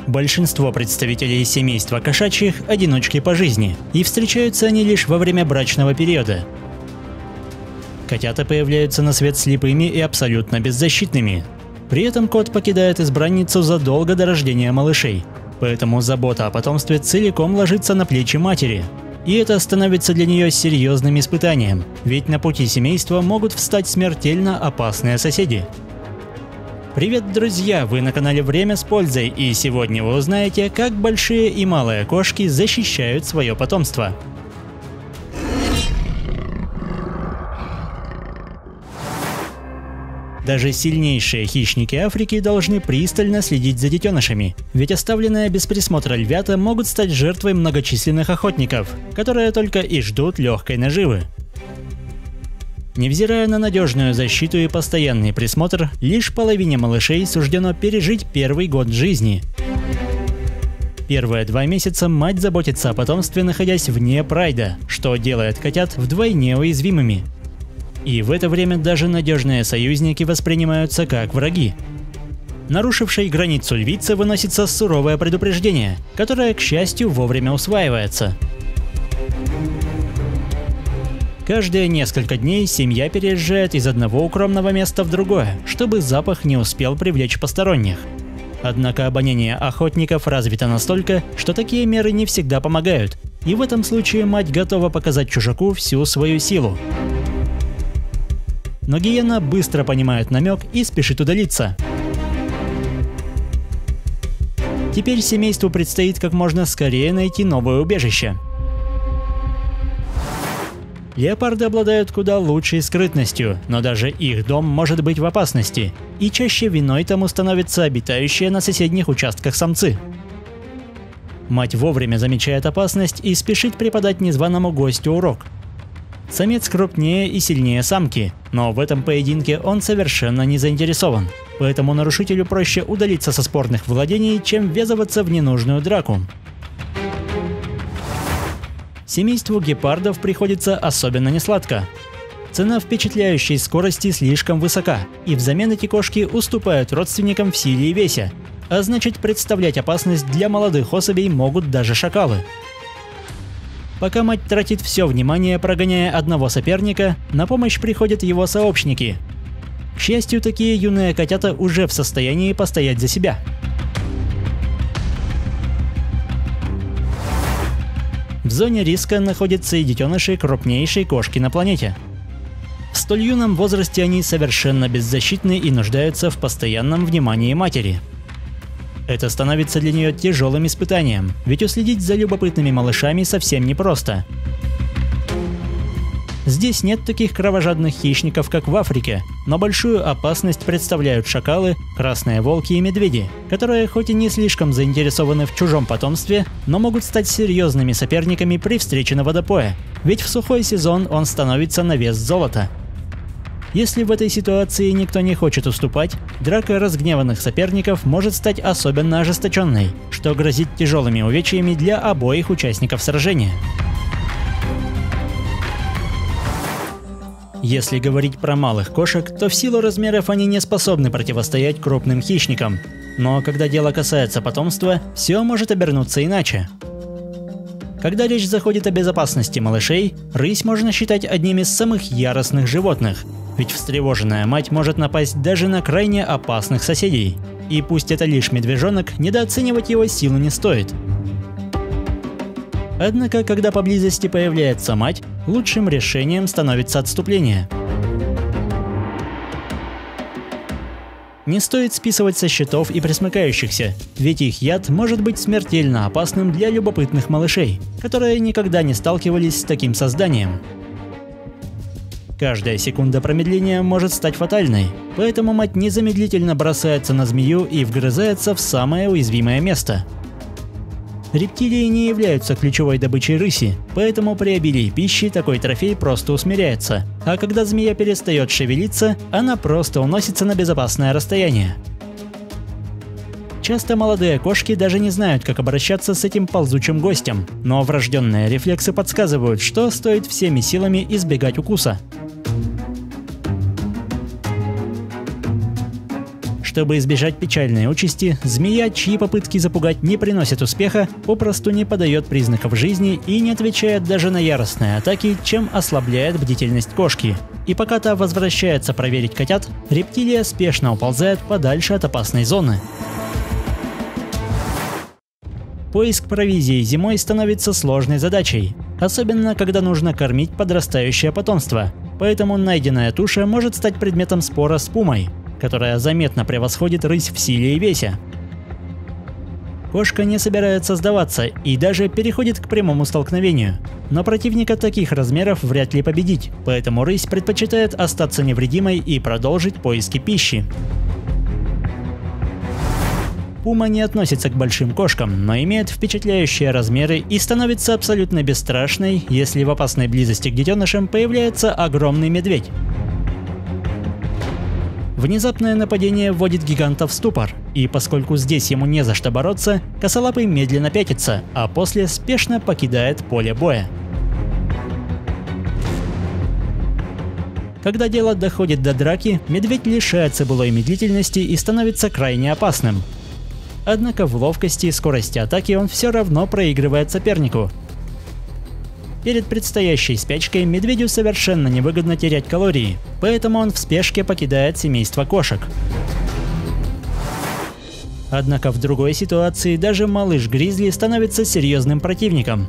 Большинство представителей семейства кошачьих – одиночки по жизни, и встречаются они лишь во время брачного периода. Котята появляются на свет слепыми и абсолютно беззащитными. При этом кот покидает избранницу задолго до рождения малышей, поэтому забота о потомстве целиком ложится на плечи матери. И это становится для нее серьезным испытанием, ведь на пути семейства могут встать смертельно опасные соседи. Привет, друзья! Вы на канале Время с пользой, и сегодня вы узнаете, как большие и малые кошки защищают свое потомство. Даже сильнейшие хищники Африки должны пристально следить за детенышами, ведь оставленные без присмотра львята могут стать жертвой многочисленных охотников, которые только и ждут легкой наживы. Невзирая на надежную защиту и постоянный присмотр, лишь половине малышей суждено пережить первый год жизни. Первые 2 месяца мать заботится о потомстве, находясь вне прайда, что делает котят вдвойне уязвимыми. И в это время даже надежные союзники воспринимаются как враги. Нарушившей границу львице выносится суровое предупреждение, которое, к счастью, вовремя усваивается. Каждые несколько дней семья переезжает из одного укромного места в другое, чтобы запах не успел привлечь посторонних. Однако обоняние охотников развито настолько, что такие меры не всегда помогают, и в этом случае мать готова показать чужаку всю свою силу. Но гиена быстро понимает намек и спешит удалиться. Теперь семейству предстоит как можно скорее найти новое убежище. Леопарды обладают куда лучшей скрытностью, но даже их дом может быть в опасности, и чаще виной тому становятся обитающие на соседних участках самцы. Мать вовремя замечает опасность и спешит преподать незваному гостю урок. Самец крупнее и сильнее самки, но в этом поединке он совершенно не заинтересован, поэтому нарушителю проще удалиться со спорных владений, чем ввязываться в ненужную драку. Семейству гепардов приходится особенно несладко. Цена впечатляющей скорости слишком высока, и взамен эти кошки уступают родственникам в силе и весе, а значит, представлять опасность для молодых особей могут даже шакалы. Пока мать тратит все внимание, прогоняя одного соперника, на помощь приходят его сообщники. К счастью, такие юные котята уже в состоянии постоять за себя. В зоне риска находятся и детеныши крупнейшей кошки на планете. В столь юном возрасте они совершенно беззащитны и нуждаются в постоянном внимании матери. Это становится для нее тяжелым испытанием, ведь уследить за любопытными малышами совсем непросто. Здесь нет таких кровожадных хищников, как в Африке, но большую опасность представляют шакалы, красные волки и медведи, которые хоть и не слишком заинтересованы в чужом потомстве, но могут стать серьезными соперниками при встрече на водопое, ведь в сухой сезон он становится на вес золота. Если в этой ситуации никто не хочет уступать, драка разгневанных соперников может стать особенно ожесточенной, что грозит тяжелыми увечьями для обоих участников сражения. Если говорить про малых кошек, то в силу размеров они не способны противостоять крупным хищникам. Но когда дело касается потомства, все может обернуться иначе. Когда речь заходит о безопасности малышей, рысь можно считать одним из самых яростных животных. Ведь встревоженная мать может напасть даже на крайне опасных соседей. И пусть это лишь медвежонок, недооценивать его силу не стоит. Однако, когда поблизости появляется мать, лучшим решением становится отступление. Не стоит списывать со счетов и пресмыкающихся, ведь их яд может быть смертельно опасным для любопытных малышей, которые никогда не сталкивались с таким созданием. Каждая секунда промедления может стать фатальной, поэтому мать незамедлительно бросается на змею и вгрызается в самое уязвимое место. Рептилии не являются ключевой добычей рыси, поэтому при обилии пищи такой трофей просто усмиряется, а когда змея перестает шевелиться, она просто уносится на безопасное расстояние. Часто молодые кошки даже не знают, как обращаться с этим ползучим гостем, но врожденные рефлексы подсказывают, что стоит всеми силами избегать укуса. Чтобы избежать печальной участи, змея, чьи попытки запугать не приносят успеха, попросту не подает признаков жизни и не отвечает даже на яростные атаки, чем ослабляет бдительность кошки. И пока та возвращается проверить котят, рептилия спешно уползает подальше от опасной зоны. Поиск провизии зимой становится сложной задачей, особенно когда нужно кормить подрастающее потомство, поэтому найденная туша может стать предметом спора с пумой, которая заметно превосходит рысь в силе и весе. Кошка не собирается сдаваться и даже переходит к прямому столкновению, но противника таких размеров вряд ли победить, поэтому рысь предпочитает остаться невредимой и продолжить поиски пищи. Пума не относится к большим кошкам, но имеет впечатляющие размеры и становится абсолютно бесстрашной, если в опасной близости к детенышам появляется огромный медведь. Внезапное нападение вводит гиганта в ступор, и поскольку здесь ему не за что бороться, косолапый медленно пятится, а после спешно покидает поле боя. Когда дело доходит до драки, медведь лишается былой медлительности и становится крайне опасным. Однако в ловкости и скорости атаки он все равно проигрывает сопернику. Перед предстоящей спячкой медведю совершенно невыгодно терять калории, поэтому он в спешке покидает семейство кошек. Однако в другой ситуации даже малыш Гризли становится серьезным противником.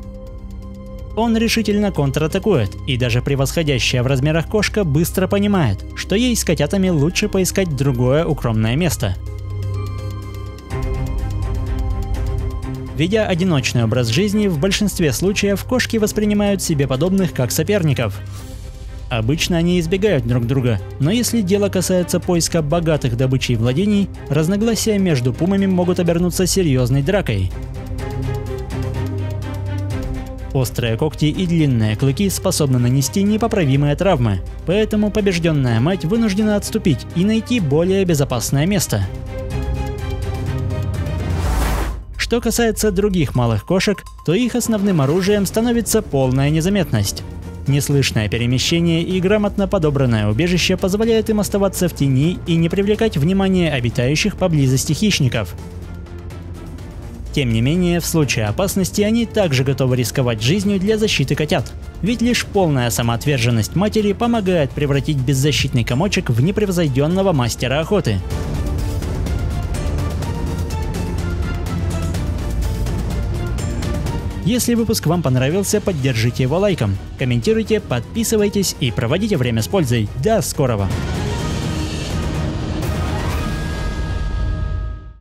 Он решительно контратакует, и даже превосходящая в размерах кошка быстро понимает, что ей с котятами лучше поискать другое укромное место. Ведя одиночный образ жизни, в большинстве случаев кошки воспринимают себе подобных как соперников. Обычно они избегают друг друга, но если дело касается поиска богатых добычей владений, разногласия между пумами могут обернуться серьезной дракой. Острые когти и длинные клыки способны нанести непоправимые травмы, поэтому побежденная мать вынуждена отступить и найти более безопасное место. Что касается других малых кошек, то их основным оружием становится полная незаметность. Неслышное перемещение и грамотно подобранное убежище позволяют им оставаться в тени и не привлекать внимание обитающих поблизости хищников. Тем не менее, в случае опасности они также готовы рисковать жизнью для защиты котят. Ведь лишь полная самоотверженность матери помогает превратить беззащитный комочек в непревзойденного мастера охоты. Если выпуск вам понравился, поддержите его лайком, комментируйте, подписывайтесь и проводите время с пользой. До скорого!